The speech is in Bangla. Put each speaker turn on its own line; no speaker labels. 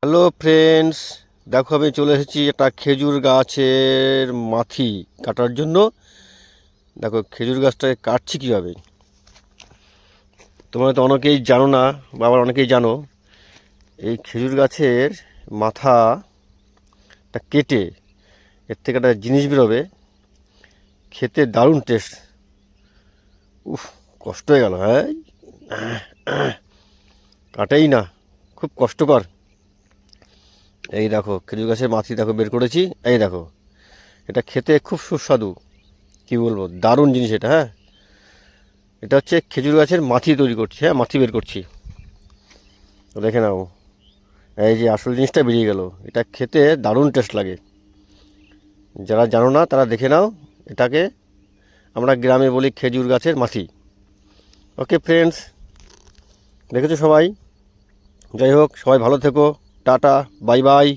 হ্যালো ফ্রেন্ডস, দেখো আমি চলে এসেছি একটা খেজুর গাছের মাথি কাটার জন্য। দেখো খেজুর গাছটাকে কাটছি কীভাবে। তোমরা তো অনেকেই জানো না, বা আবার অনেকেই জানো। এই খেজুর গাছের মাথাটা কেটে এর থেকে একটা জিনিস বেরোবে, খেতে দারুণ টেস্ট। উফ, কষ্ট হয়ে গেল। হ্যাঁ, কাটেই না, খুব কষ্টকর। এই দেখো খেজুর গাছের মাথি দেখো বের করেছি। এই দেখো, এটা খেতে খুব সুস্বাদু। কি বলবো, দারুণ জিনিস এটা। হ্যাঁ, এটা হচ্ছে খেজুর গাছের মাথি তৈরি করছি। হ্যাঁ, মাথি বের করছি, দেখে নাও। এই যে আসল জিনিসটা বেরিয়ে গেল। এটা খেতে দারুণ টেস্ট লাগে। যারা জানো না তারা দেখে নাও। এটাকে আমরা গ্রামে বলি খেজুর গাছের মাথি। ওকে ফ্রেন্ডস, দেখেছো সবাই? যাই হোক, সবাই ভালো থেকো। Tata, bye bye.